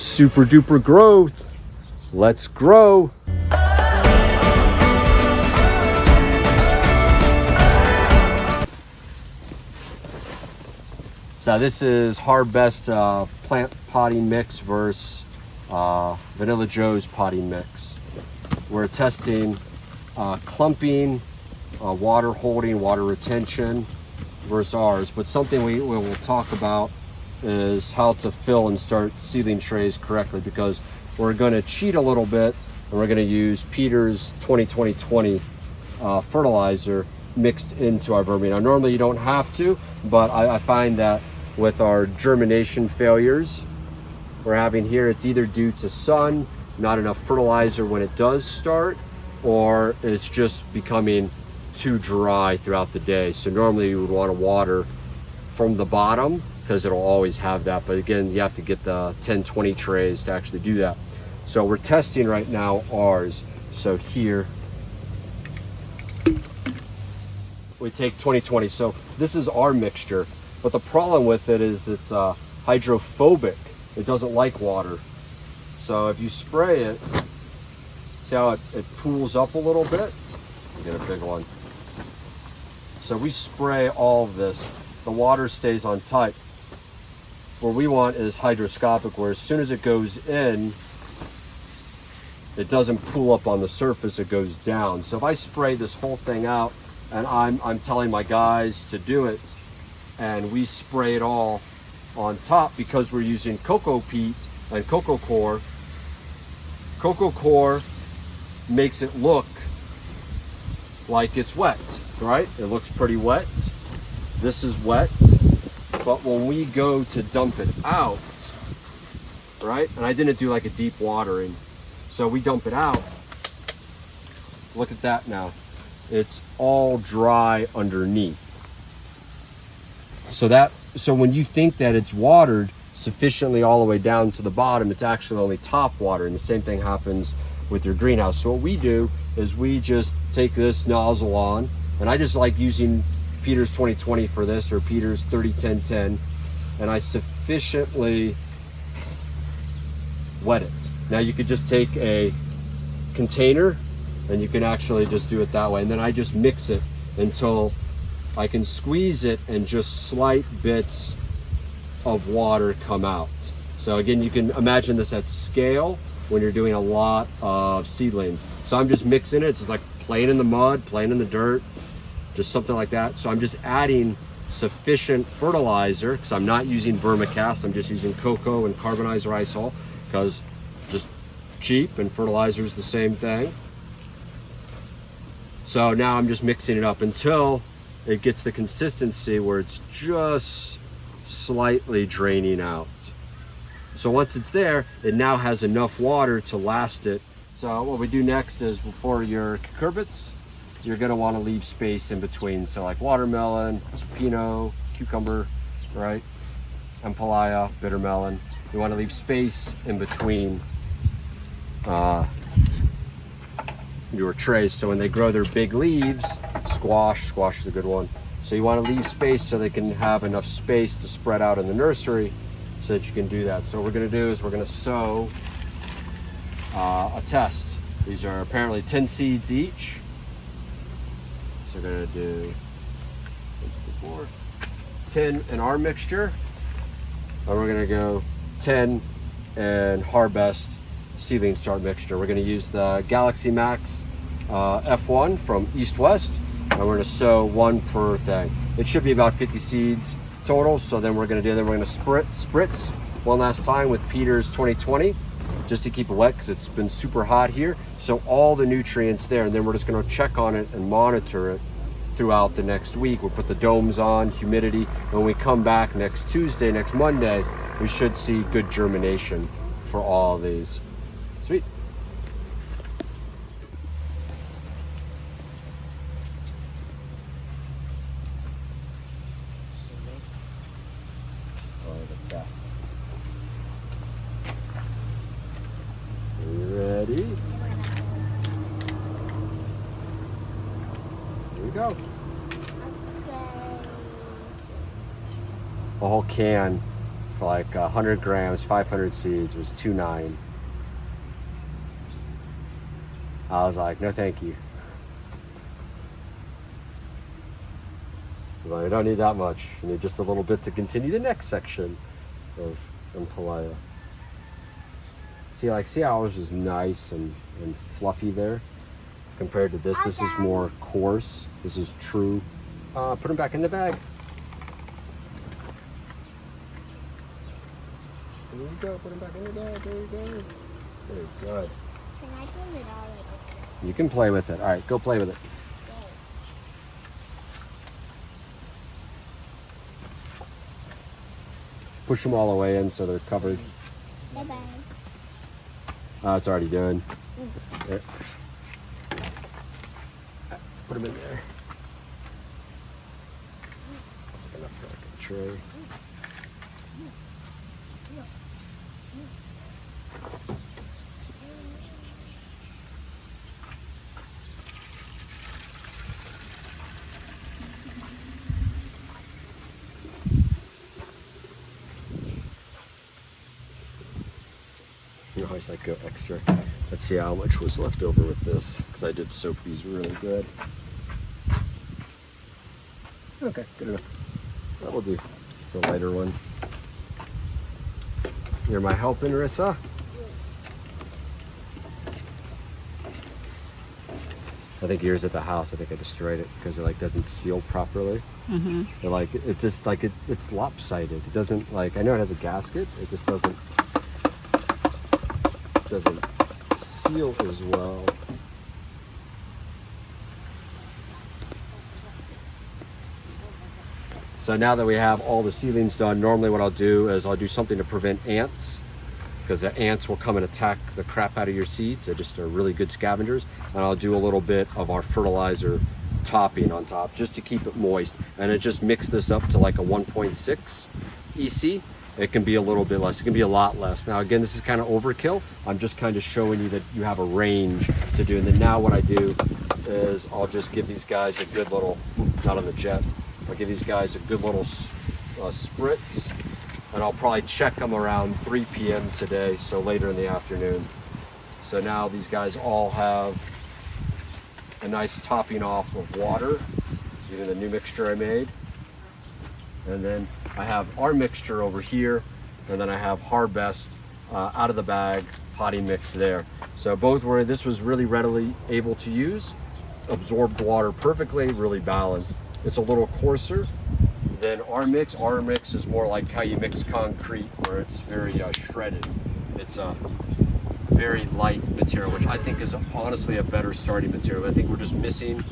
Super duper growth. Let's grow. So this is Harbest plant potting mix versus Vanilla Joe's potting mix. We're testing clumping, water holding, water retention versus ours. But something we will talk about is how to fill and start seedling trays correctly, because we're going to cheat a little bit and we're going to use Peter's 2020 fertilizer mixed into our vermi. Now normally you don't have to, but I find that with our germination failures we're having here, it's either due to sun, not enough fertilizer when it does start, or it's just becoming too dry throughout the day. So normally you would want to water from the bottom because it'll always have that, but again you have to get the 10-20 trays to actually do that. So we're testing right now ours. So here we take 2020. So this is our mixture, but the problem with it is it's hydrophobic. It doesn't like water. So if you spray it, see how it pools up a little bit? You get a big one. So we spray all of this, the water stays on tight. What we want is hydroscopic, where as soon as it goes in, it doesn't pool up on the surface, it goes down. So if I spray this whole thing out, and I'm telling my guys to do it, and we spray it all on top because we're using cocoa peat and cocoa coir. Cocoa coir makes it look like it's wet, right? It looks pretty wet. This is wet, but when we go to dump it out, right? And I didn't do like a deep watering, so we dump it out. Look at that now. It's all dry underneath. So when you think that it's watered sufficiently all the way down to the bottom, it's actually only top water, and the same thing happens with your greenhouse. So what we do is we just take this nozzle on, and I just like using Peter's 2020 for this, or Peter's 30-10-10, and I sufficiently wet it. Now you could just take a container and you can actually just do it that way, and then I just mix it until I can squeeze it and just slight bits of water come out. So again, you can imagine this at scale when you're doing a lot of seedlings. So I'm just mixing it. It's just like playing in the mud, playing in the dirt, just something like that. So I'm just adding sufficient fertilizer, because I'm not using vermicast. I'm just using cocoa and carbonized rice hull, because just cheap, and fertilizer is the same thing. So now I'm just mixing it up until it gets the consistency where it's just slightly draining out. So once it's there, it now has enough water to last it. So what we do next is, for your cucurbits, you're gonna wanna leave space in between. So like watermelon, pinot, cucumber, right? Ampalaya, bitter melon. You wanna leave space in between your trays, so when they grow their big leaves, squash is a good one. So you want to leave space so they can have enough space to spread out in the nursery, so that you can do that. So what we're going to do is we're going to sow a test. These are apparently 10 seeds each. So we're going to do 10 in our mixture, and we're going to go 10 in Harbest seedling start mixture. We're going to use the Galaxy Max F1 from East West, and we're going to sow one per thing. It should be about 50 seeds total. So then we're going to spritz one last time with Peter's 2020, just to keep it wet, because it's been super hot here. So all the nutrients there, and then we're just going to check on it and monitor it throughout the next week. We'll put the domes on, humidity. When we come back next Tuesday, next Monday, we should see good germination for all of these. Sweet. Oh, the best. Are you ready? Here we go. Okay. A whole can for like 100 grams, 500 seeds was $2.9. I was like, no thank you. I was like, I don't need that much. I need just a little bit to continue the next section of Ampalaya. See how ours is nice and fluffy there compared to this. This is more coarse. This is true. Put them back in the bag. There you go. Put them back in the bag. There you go. Very good. Can I play with all of it? You can play with it. All right, go play with it. Push them all the way in so they're covered. Bye-bye. It's already done. There. Put them in there. That's enough for like a tray. You always like go extra. Let's see how much was left over with this, because I did soak these really good. Okay, good enough. That'll do. It's a lighter one. You're my helping, Rissa? I think yours at the house, I think I destroyed it because it like doesn't seal properly. Mm-hmm. Like it's just like it's lopsided. It doesn't like, I know it has a gasket, it just doesn't seal as well. So now that we have all the seedlings done, normally what I'll do is I'll do something to prevent ants, because the ants will come and attack the crap out of your seeds. They're just really good scavengers. And I'll do a little bit of our fertilizer topping on top just to keep it moist. And it just mix this up to like a 1.6 EC. It can be a little bit less, it can be a lot less. Now again, this is kind of overkill. I'm just kind of showing you that you have a range to do. And then now what I do is I'll just give these guys a good little, not on the jet, I'll give these guys a good little spritz. And I'll probably check them around 3 p.m. today, so later in the afternoon. So now these guys all have a nice topping off of water, using the new mixture I made. And then I have our mixture over here, and then I have Harbest out of the bag potting mix there. So both were, this was really readily able to use, absorbed water perfectly, really balanced. It's a little coarser than our mix. Our mix is more like how you mix concrete, where it's very shredded. It's a very light material, which I think is honestly a better starting material. I think we're just missing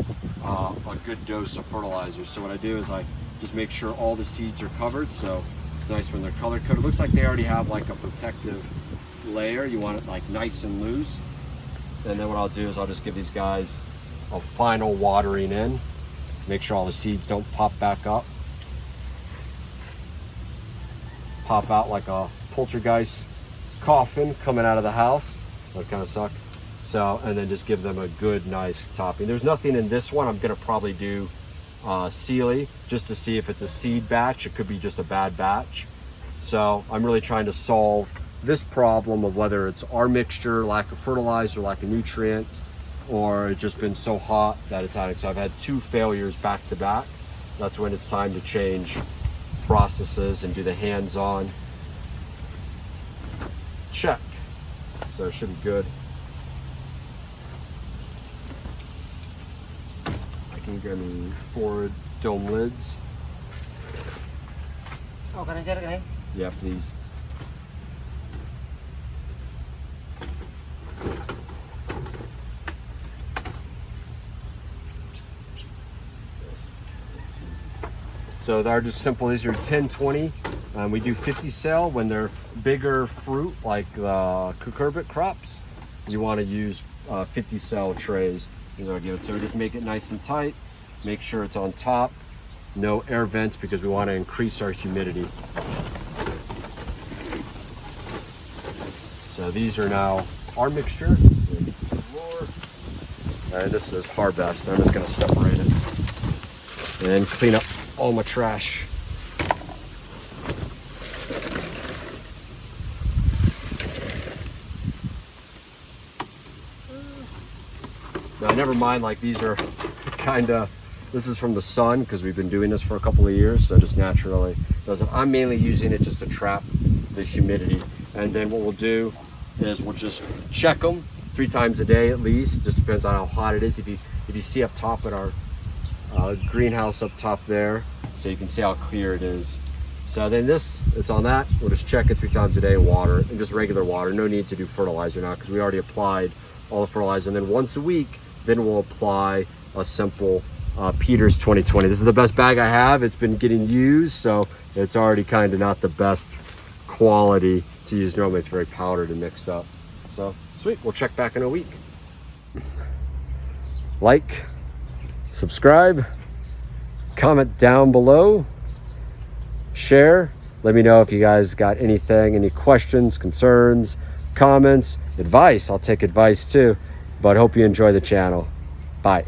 a good dose of fertilizer. So what I do is I just make sure all the seeds are covered, so it's nice when they're color coded. It looks like they already have like a protective layer. You want it like nice and loose. And then what I'll do is I'll just give these guys a final watering in, make sure all the seeds don't pop back up, pop out like a poltergeist coffin coming out of the house. That kind of suck. So, and then just give them a good, nice topping. There's nothing in this one. I'm gonna probably do Sealy just to see if it's a seed batch. It could be just a bad batch. So I'm really trying to solve this problem of whether it's our mixture, lack of fertilizer, lack of nutrient, or it's just been so hot that it's adding. So I've had 2 failures back to back. That's when it's time to change processes and do the hands-on check. So it should be good. I can get me 4 dome lids. Oh, can I share it? Yeah, please. So they're just simple. These are 10-20. We do 50 cell when they're bigger fruit, like the cucurbit crops. You want to use 50 cell trays. So just make it nice and tight. Make sure it's on top. No air vents because we want to increase our humidity. So these are now our mixture. And this is Harbest. I'm just going to separate it and clean up all my trash. never mind, like these are kind of, this is from the sun because we've been doing this for a couple of years, so just naturally doesn't. I'm mainly using it just to trap the humidity. And then what we'll do is we'll just check them 3 times a day at least. Just depends on how hot it is. If you see up top at our greenhouse up top there, so you can see how clear it is. So then it's on that. We'll just check it 3 times a day, water, and just regular water. No need to do fertilizer now because we already applied all the fertilizer. And then once a week, then we'll apply a simple Peters 2020. This is the best bag I have. It's been getting used, so it's already kind of not the best quality to use. Normally it's very powdered and mixed up. So sweet, we'll check back in a week. Like, subscribe, comment down below, share. Let me know if you guys got anything, any questions, concerns, comments, advice. I'll take advice too, but hope you enjoy the channel. Bye.